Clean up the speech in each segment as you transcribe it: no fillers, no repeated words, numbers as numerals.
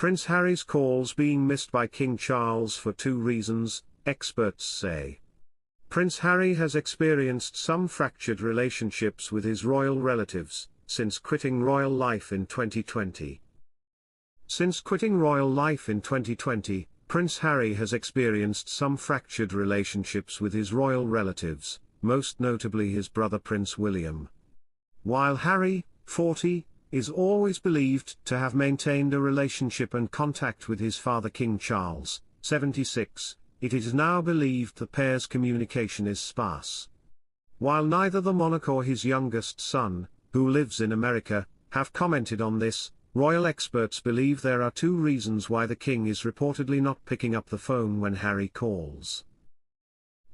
Prince Harry's calls being missed by King Charles for two reasons, experts say. Prince Harry has experienced some fractured relationships with his royal relatives, since quitting royal life in 2020. Since quitting royal life in 2020, Prince Harry has experienced some fractured relationships with his royal relatives, most notably his brother Prince William. While Harry, 40, is always believed to have maintained a relationship and contact with his father King Charles, 76, it is now believed the pair's communication is sparse. While neither the monarch or his youngest son, who lives in America, have commented on this, royal experts believe there are two reasons why the king is reportedly not picking up the phone when Harry calls.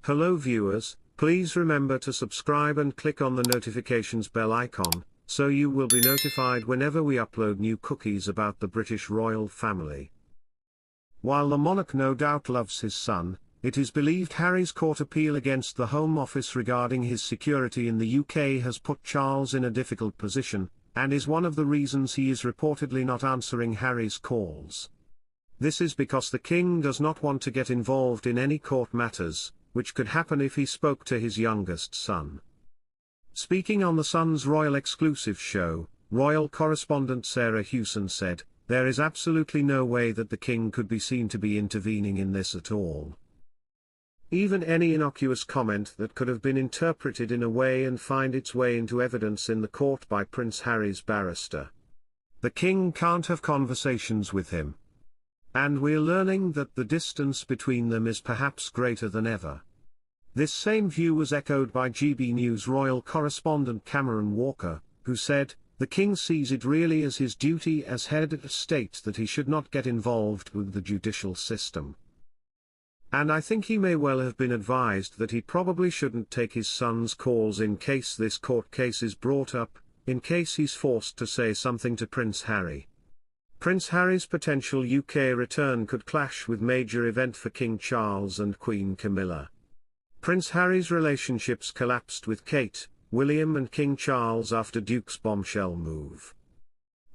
Hello viewers, please remember to subscribe and click on the notifications bell icon, so you will be notified whenever we upload new cookies about the British royal family. While the monarch no doubt loves his son, it is believed Harry's court appeal against the Home Office regarding his security in the UK has put Charles in a difficult position, and is one of the reasons he is reportedly not answering Harry's calls. This is because the king does not want to get involved in any court matters, which could happen if he spoke to his youngest son. Speaking on the Sun's royal exclusive show, royal correspondent Sarah Hewson said, "There is absolutely no way that the king could be seen to be intervening in this at all. Even any innocuous comment that could have been interpreted in a way and find its way into evidence in the court by Prince Harry's barrister. The king can't have conversations with him. And we're learning that the distance between them is perhaps greater than ever." This same view was echoed by GB News royal correspondent Cameron Walker, who said, "The king sees it really as his duty as head of state that he should not get involved with the judicial system. And I think he may well have been advised that he probably shouldn't take his son's calls in case this court case is brought up, in case he's forced to say something to Prince Harry." Prince Harry's potential UK return could clash with major event for King Charles and Queen Camilla. Prince Harry's relationships collapsed with Kate, William and King Charles after Duke's bombshell move.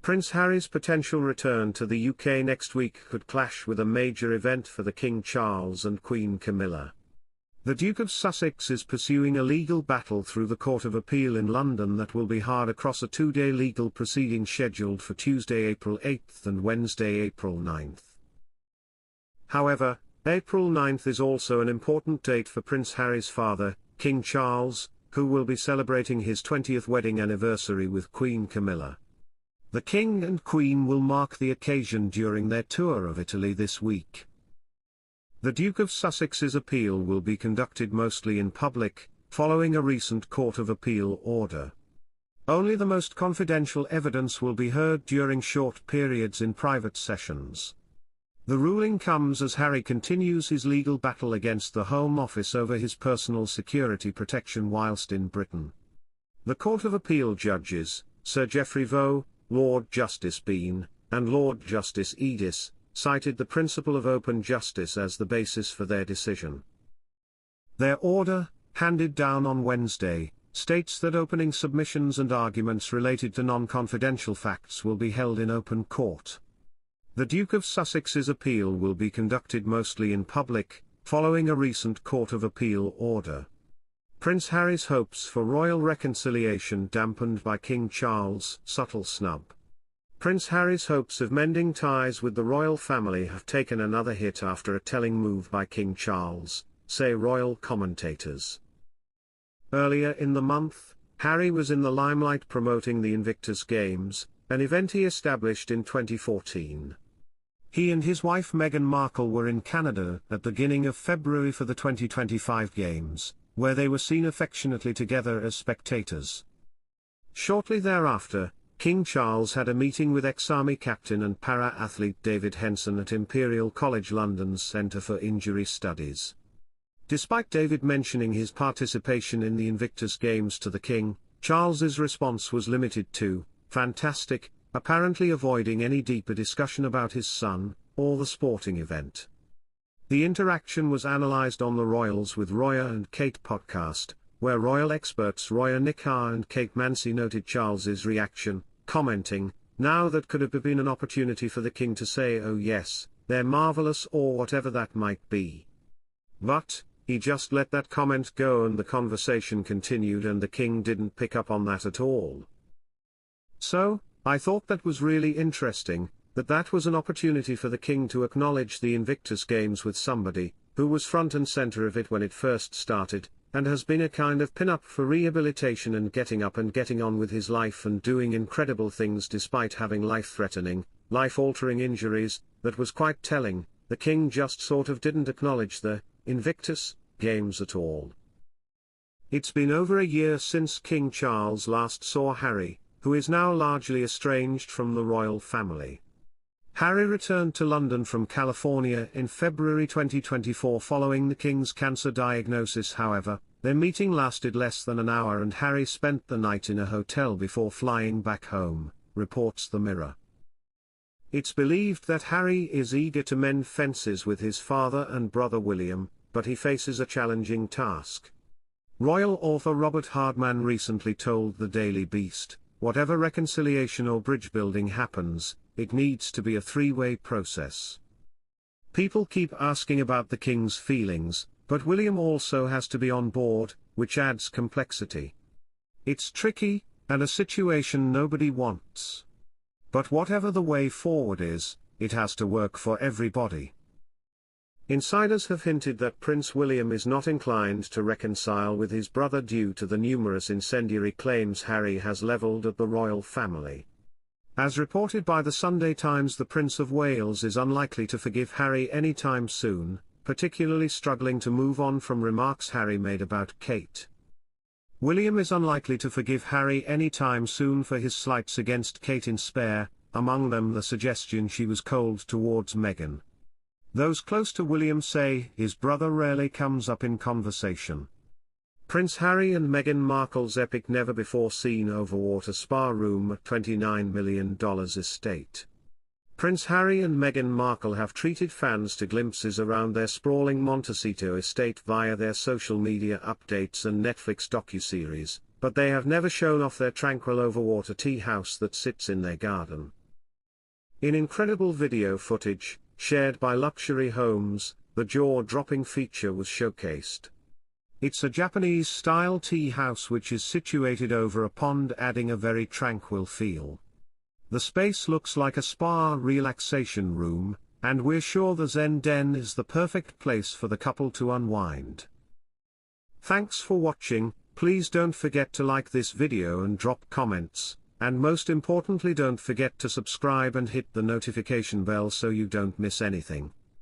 Prince Harry's potential return to the UK next week could clash with a major event for the King Charles and Queen Camilla. The Duke of Sussex is pursuing a legal battle through the Court of Appeal in London that will be hard across a two-day legal proceeding scheduled for Tuesday, April 8 and Wednesday, April 9. However, April 9 is also an important date for Prince Harry's father, King Charles, who will be celebrating his 20th wedding anniversary with Queen Camilla. The King and Queen will mark the occasion during their tour of Italy this week. The Duke of Sussex's appeal will be conducted mostly in public, following a recent Court of Appeal order. Only the most confidential evidence will be heard during short periods in private sessions. The ruling comes as Harry continues his legal battle against the Home Office over his personal security protection whilst in Britain. The Court of Appeal judges, Sir Geoffrey Vaux, Lord Justice Bean, and Lord Justice Edis, cited the principle of open justice as the basis for their decision. Their order, handed down on Wednesday, states that opening submissions and arguments related to non-confidential facts will be held in open court. The Duke of Sussex's appeal will be conducted mostly in public, following a recent Court of Appeal order. Prince Harry's hopes for royal reconciliation dampened by King Charles' subtle snub. Prince Harry's hopes of mending ties with the royal family have taken another hit after a telling move by King Charles, say royal commentators. Earlier in the month, Harry was in the limelight promoting the Invictus Games, an event he established in 2014. He and his wife Meghan Markle were in Canada at the beginning of February for the 2025 Games, where they were seen affectionately together as spectators. Shortly thereafter, King Charles had a meeting with ex-army captain and para-athlete David Henson at Imperial College London's Centre for Injury Studies. Despite David mentioning his participation in the Invictus Games to the King, Charles's response was limited to, "Fantastic," apparently avoiding any deeper discussion about his son, or the sporting event. The interaction was analysed on the Royals with Roya and Kate podcast, where royal experts Roya Nikar and Kate Mansi noted Charles's reaction, commenting, Now that could have been an opportunity for the king to say, "Oh yes, they're marvelous," or whatever that might be. But he just let that comment go and the conversation continued, and the king didn't pick up on that at all. So, I thought that was really interesting, that was an opportunity for the king to acknowledge the Invictus Games with somebody who was front and center of it when it first started, and has been a kind of pin-up for rehabilitation and getting up and getting on with his life and doing incredible things despite having life-threatening, life-altering injuries. That was quite telling. The king just sort of didn't acknowledge the Invictus Games at all. It's been over a year since King Charles last saw Harry, who is now largely estranged from the royal family. Harry returned to London from California in February 2024 following the King's cancer diagnosis. However, their meeting lasted less than an hour and Harry spent the night in a hotel before flying back home, reports the Mirror. It's believed that Harry is eager to mend fences with his father and brother William, but he faces a challenging task. Royal author Robert Hardman recently told the Daily Beast, "Whatever reconciliation or bridge building happens, it needs to be a three-way process." People keep asking about the king's feelings, but William also has to be on board, which adds complexity. It's tricky, and a situation nobody wants. But whatever the way forward is, it has to work for everybody. Insiders have hinted that Prince William is not inclined to reconcile with his brother due to the numerous incendiary claims Harry has levelled at the royal family. As reported by the Sunday Times, the Prince of Wales is unlikely to forgive Harry anytime soon, particularly struggling to move on from remarks Harry made about Kate. William is unlikely to forgive Harry anytime soon for his slights against Kate in Spare, among them the suggestion she was cold towards Meghan. Those close to William say his brother rarely comes up in conversation. Prince Harry and Meghan Markle's epic never-before-seen overwater spa room at $29 million estate. Prince Harry and Meghan Markle have treated fans to glimpses around their sprawling Montecito estate via their social media updates and Netflix docuseries, but they have never shown off their tranquil overwater tea house that sits in their garden. In incredible video footage, shared by Luxury Homes, the jaw-dropping feature was showcased. It's a Japanese-style tea house which is situated over a pond, adding a very tranquil feel. The space looks like a spa relaxation room, and we're sure the Zen Den is the perfect place for the couple to unwind. Thanks for watching. Please don't forget to like this video and drop comments, and most importantly don't forget to subscribe and hit the notification bell so you don't miss anything.